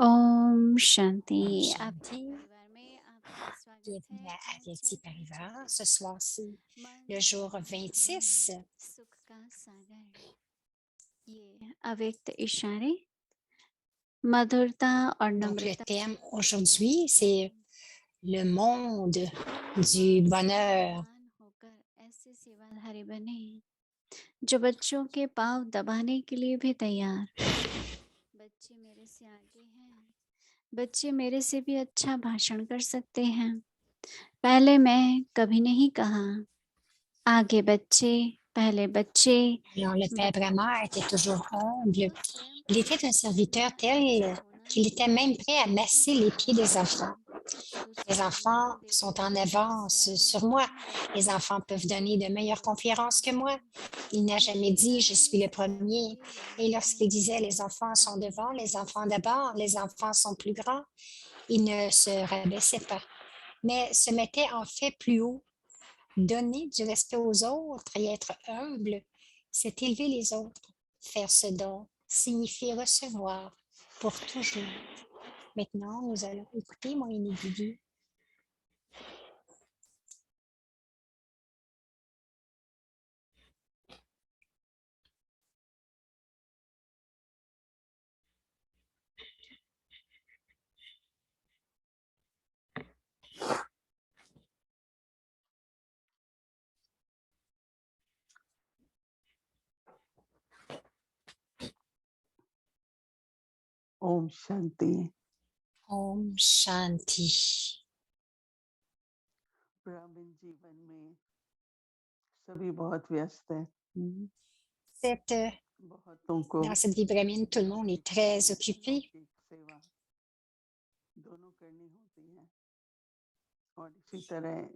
ओम शांति। Om आपके Shanti. परिवार में आपका स्वागत Bienvenue है। à आज Aditi Parivar. Ce soir-ci, मन le jour एवं 26. सुख का सागर, ये अव्यक्त इशारे, मधुरता और Donc, le नम्रता thème से aujourd'hui, c'est प्रेम। le monde हम du bonheur. सावधान होकर ऐसे सेवाधारी बने जो बच्चों के पांव दबाने के लिए भी तैयार। बच्चे मेरे से आगे हैं, बच्चे मेरे से भी अच्छा भाषण कर सकते हैं। पहले मैं कभी नहीं कहा, आगे बच्चे, पहले बच्चे। Alors, le Père Bramar était toujours humble. उस स्वयं Il को était un serviteur समझना tel अच्छा होना qu'il était même चाहिए। prêt à masser les pieds des enfants. Les दूसरों को enfants मान sont देते en हुए avance sur moi. सर्वप्रथम Les बच्चे enfants peuvent donner de meilleures conférences que moi. हैं। Il n'a ये jamais dit je इशारे suis le सदा premier. मुझे याद Et हैं। lorsqu'il disait les enfants sont devant, les enfants d'abord, les enfants sont plus grands, il ne se rabaissait pas, mais se mettait en fait plus haut. Donner du respect aux autres et être humble, c'est élever les autres. Faire ce don signifie recevoir pour toujours. Maintenant, nous allons écouter mon individu. Om Shanti. Om Shanti. ग्रामीण जीवन में सभी बहुत व्यस्त है। Cette, बहुतों को dans cette vie brahmine, tout le monde est très occupé. लौकिक सेवा दोनों करनी होती है और इसी तरह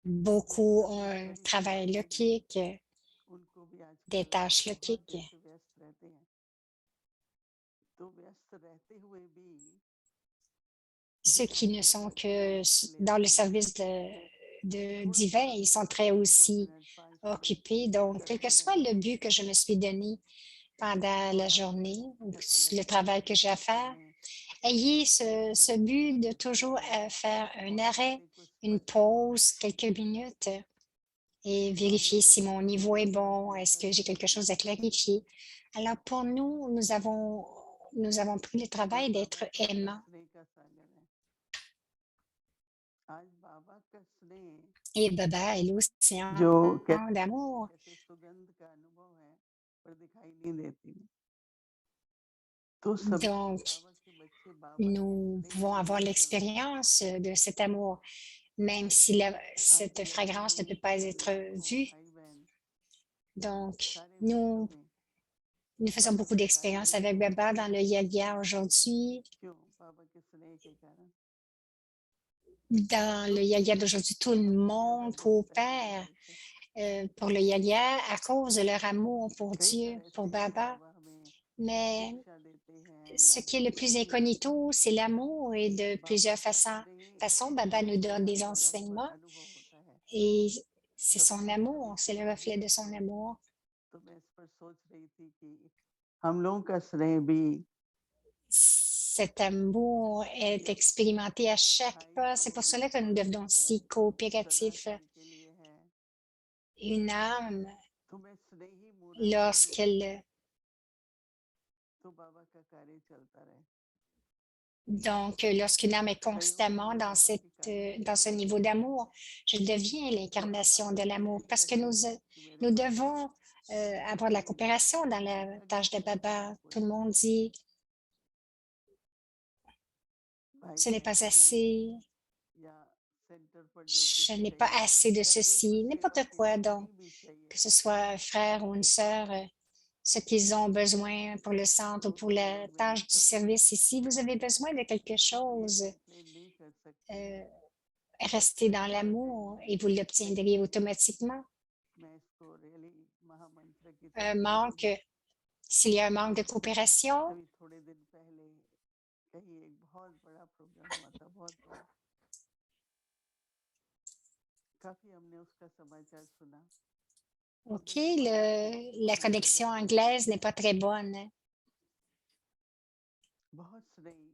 Beaucoup ont un बड़ी travail परिवार में logique, उनको भी des आजकल tâches बहुत logiques. व्यस्त रहते हैं। तो व्यस्त रहते हुए भी Ceux qui ne जिन्होंने sont que दायित्व ले dans le रखा है service de थोड़ा divin, थोड़ा ils sont très 2 aussi minute 5 minute occupés. Donc, quel que करते soit le रहना but que je me suis donné pendant la थोड़ा journée, ou ऐसा le लगता है travail que कि j'ai à बीच faire, में ayez बीच में ce बीच but में de रुकते toujours हैं faire un और arrêt, बातें को une स्पष्ट करते pause, हैं। quelques minutes et तो हम vérifier लोगों si ने mon भी niveau est आज bon, est-ce ऐसा que j'ai शुरू quelque chose à किया है। clarifier. Alors, pour nous, nous avons pris le जो travail बाबा d'être का aimants. स्नेह का सागर है, आज बाबा का स्नेह Et Baba est l'océan जो d'amour. कैसे सुगंध का अनुभव है पर दिखाई नहीं देती। तो सभी Donc, बाबा के बच्चे बाबा के nous स्नेह pouvons में avoir डूबे चल रहे हैं। l'expérience de cet amour, même si आज cette भी ऐसे fragrance ne ही peut pas être लाखों vue. भाई बहन Donc, सारे विश्व nous, में nous faisons बाबा beaucoup के कार्य d'expériences में avec Baba पहुंचते dans हैं। le Yagia aujourd'hui. क्यों? बाबा के स्नेह के कारण। Dans le Yagia d'aujourd'hui, tout le बहुत ही ज्यादा monde व्यस्त है हर coopère तरह से। pour le Yagia à cause de leur amour pour कई Dieu, तरह pour से Baba. बाबा हमें Mais शिक्षा देते हैं ce या qui est le plus कई incognito, c'est l'amour et de बाबा plusieurs का façons, स्नेह Baba nous हमें donne बड़ा des भारात्मक enseignements अनुभव होता है। et c'est son कभी कभी amour, c'est le सुबह reflet de son भी amour. तो मैं इस पर सोच रही थी कि हम लोगों का स्नेह भी Cet amour est expérimenté à chaque भाई pas. C'est pour बहन cela que nous मानसिक devenons है, si coopératifs. सदाचार के लिए है। Une âme, तो मैं स्नेही मूर्त बन लूं lorsqu'elle, तो बाबा का कार्य चलता रहे। lorsqu'une âme est कई बार constamment मैं बाबा के कार्य में dans ce खो niveau जाती हूँ। d'amour, je deviens तो बाबा l'incarnation de l'amour यही parce que कहते हैं कि मेरे nous पास devons avoir de la समय नहीं coopération dans la है। अगर tâche de Baba. कोई Tout le monde dit, भाई ce n'est बहन pas हैं assez, या सेंटर पर जो je कुछ n'ai pas चाहिए assez de या जो कुछ ceci, सेवा n'importe के quoi. लिए Donc, कहीं भी चाहिए, que ce soit un frère ou une sœur, ce qu'ils ont besoin pour le centre ou तो pour la केवल मेरे tâche du समूह service. Et si vous avez besoin de quelque ये chose, कंप्लेन नहीं कर सकते euh, बट restez dans सेवा l'amour चाहिए। et vous l'obtiendrez automatiquement. मैं इसको रियली महामंत्र की Un तरह ले रही manque, हूँ। s'il y a un manque de coopération, अभी थोड़े दिन पहले कहीं एक बहुत बड़ा प्रोग्राम हुआ था, बहुत बड़ा। काफी हमने उसका समाचार सुना और OK, मुझे बड़ा la भारी connexion लगा कि anglaise n'est pas très bonne. बहुत स्नेही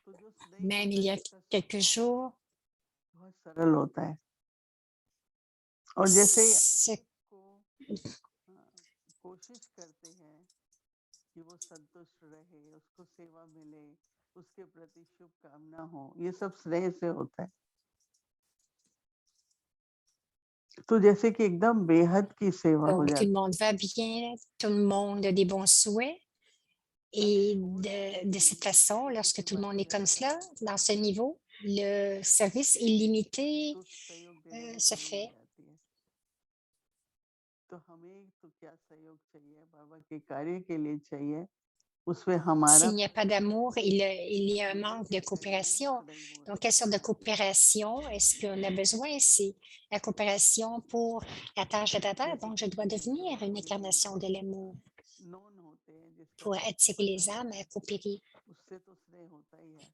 तो जो स्नेह Même होता il है y a जिसका quelques स्वभाव jours, बहुत सरल होता है और जैसे ही ce हर एक को अ, कोशिश करते हैं कि वो संतुष्ट रहे, उसको सेवा मिले, उसके प्रति शुभकामना हो, ये सब स्नेह से होता है। तो जैसे कि एकदम बेहद की सेवा हो donc tout le जाती monde va bien, tout le monde a des bons souhaits. है। अगर Et थोड़ा सा de भी cette façon, किसी lorsque से tout le monde est बात comme करना cela, हो dans ce niveau, le service illimité तो सहयोग देने में se कमी हो fait. जाती है। तो हमें तो क्या सहयोग चाहिए, बाबा के कार्य के लिए चाहिए, उसमें हमारा S'il n'y a pas d'amour, il y a un manque de coopération. Donc, quelle sorte de coopération est-ce qu'on a besoin ici? La coopération pour la tâche de papa, donc je dois devenir une incarnation de l'amour non होते हैं जिसका pour सबको attirer पता les âmes होता à है, coopérer. उससे तो स्नेह होता ही है।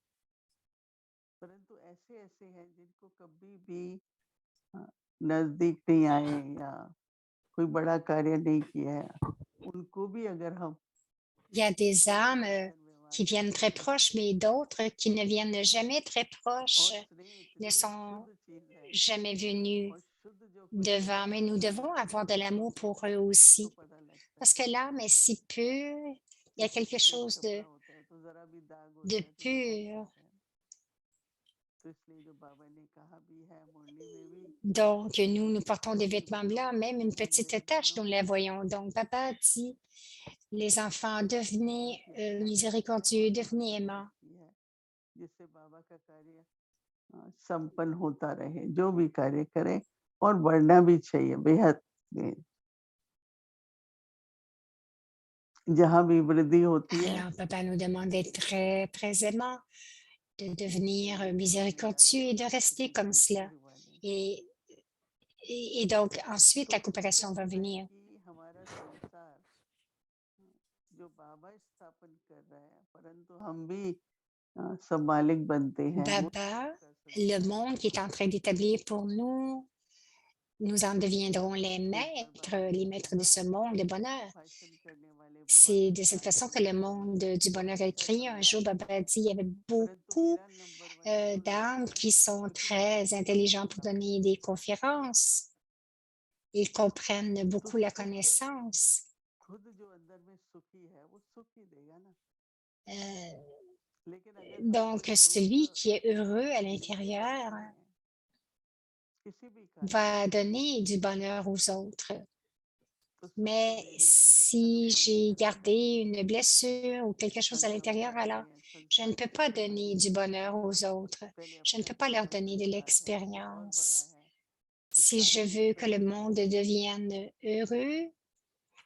परंतु ऐसे-ऐसे हैं जिनको कभी भी नज़दीक नहीं आए या कोई बड़ा कार्य नहीं किया है, उनको भी अगर हम Il y a des âmes परिवर्तन व्यवहार qui viennent très करें proches, mais d'autres qui ne viennent jamais très proches, और स्नेह ne इतनी sont शुद्ध चीज़ है jamais venus और शुद्ध जो कुछ devant. होता Mais है nous उसको devons जब avoir de देखते l'amour हैं pour eux तो aussi. पता लगता Parce है। que l'âme est si pure, il y a जैसे quelque सफ़ेद chose कपड़ा होता है तो ज़रा भी दाग de होता है तो दिखाई pur. देता है। तो इसलिए जो बाबा ने कहा भी है मुरली में भी Donc, nous portons des कि vêtements बच्चों blancs, même une petite मेरे tache, बनो nous la voyons. Donc, papa dit, les enfants, devenez बहुत ही अच्छा कार्य है miséricordieux, और बहुत devenez aimants. मेहनत की है जिससे बाबा का कार्य संपन्न होता रहे, जो भी कार्य करें और बढ़ना भी चाहिए बेहद। जहाँ भी वृद्धि होती है Alors, papa nous demande d'être très, très aimants, de devenir miséricordieux et de rester comme cela. Et, et donc, ensuite, तो la इससे क्या coopération va होता है venir. कि हमारा संसार जो बाबा स्थापन कर रहा है, परंतु हम भी सब मालिक बनते हैं, वो Baba, कर le सकता है। monde qui est en train d'établir pour nous, nous en deviendrons एक बार बाबा les ने maîtres de कहा, ce monde de bonheur. भाषण करने वाले बहुत C'est de cette उत्साही façon que le लोग थे, monde du bonheur est अच्छा créé. Un समय jour, आता Baba है, a dit, il y avait परंतु beaucoup मेरा नंबर वन क्यों लगता d'âmes है? qui sont क्योंकि मैं très intelligents pour जानता हूँ donner des conférences. Ils comprennent तो beaucoup la सुख connaissance. खुद जो अंदर में सुखी है वो सुख ही देगा ना। Euh, लेकिन अगर हम donc, कोई दुख celui qui est heureux à लेकर l'intérieur बैठे हैं किसी भी कार्य va में donner du bonheur aux autres. तो सुख तो Mais दे नहीं सकते, si अनुभव नहीं j'ai कर gardé सकते, une blessure ou quelque chose à l'intérieur, संस्कार alors नहीं है, je ne संस्कार peux pas कैसे donner बने? du bonheur aux autres. पहले Je ne अपने peux pas अंदर leur का donner de संस्कार है वो बहुत बड़ा l'expérience. है कि Si je सारे veux विश्व que le में monde devienne heureux,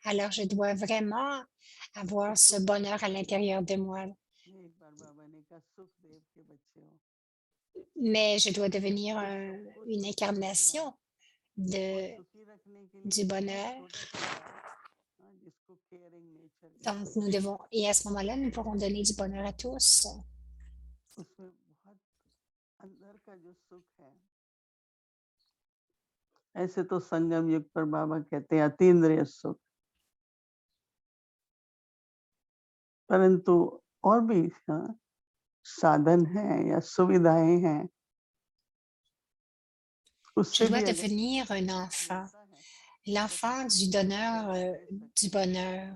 alors je dois vraiment तो avoir ce सुख bonheur à l'intérieur de moi. एक बार बाबा ने कहा सुख देव के बच्चे हो Mais je dois devenir तो सबको une सुखी रखना incarnation और de, सुखी रखने के लिए du एक bonheur. छोटा सा जिसको केयरिंग नेचर Donc, कहते nous हैं devons, et à ce moment-là, nous pourrons donner du bonheur à tous. उसमें बहुत अंदर का जो सुख है ऐसे तो संगम युग पर बाबा कहते हैं अतीन्द्रिय सुख, परंतु और भी साधन हैं या सुविधाएं हैं Je उससे dois भी अगर devenir un enfant, मिलता है l'enfant du donneur du bonheur.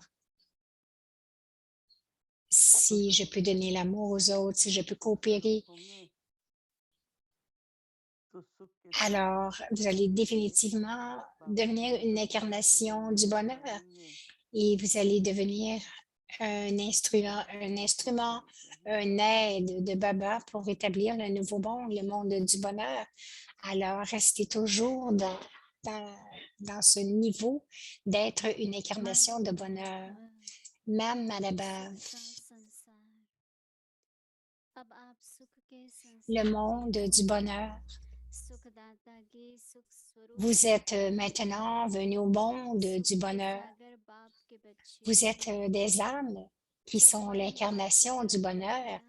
तो Si je जरूर peux donner l'amour aux autres, si je peux coopérer, होंगे तो सुख के साथ alors vous allez définitivement बाबा के devenir une अनुयायी होंगे, incarnation du मित्र bonheur बनेंगे et vous allez devenir un instrument, un aide de Baba pour rétablir le nouveau monde, le monde du bonheur. Alors, restez toujours dans, dans ce niveau d'être une incarnation de bonheur, même à la base. अब आप सुख के Le संसार monde जीवों du में bonheur. सुखदाता के सुख स्वरूप Vous êtes बने maintenant venus au monde सुख du के bonheur. सागर बाप के बच्चे Vous êtes des âmes qui जब sont मन बाप की l'incarnation du तरफ bonheur बढ़ेगा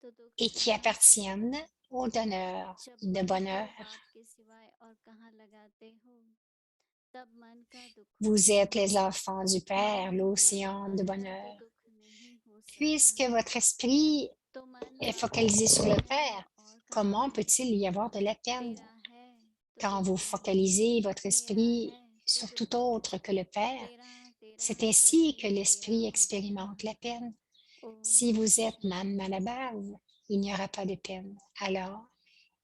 तो दुख et qui कहाँ से appartiennent आए au donneur जब de मन bonheur. को बाप के सिवाय और कहाँ लगाते हो तब मन का दुख Vous होता êtes है les enfants du मन Père, ही बनाया l'océan de है तो bonheur. दुख नहीं हो सकता Puisque votre esprit तो est focalisé sur le Père, comment peut-il y avoir de la peine? Quand vous focalisez votre esprit sur tout autre que le Père, c'est ainsi que l'esprit expérimente la peine. Si vous êtes Man Manabhav, il n'y aura pas de peine. Alors,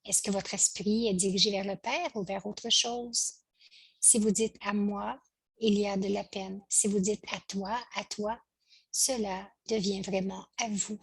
est-ce que votre esprit est dirigé vers le Père ou vers autre chose? Si vous dites à moi, il y a de la peine. Si vous dites à toi, cela devient vraiment à vous.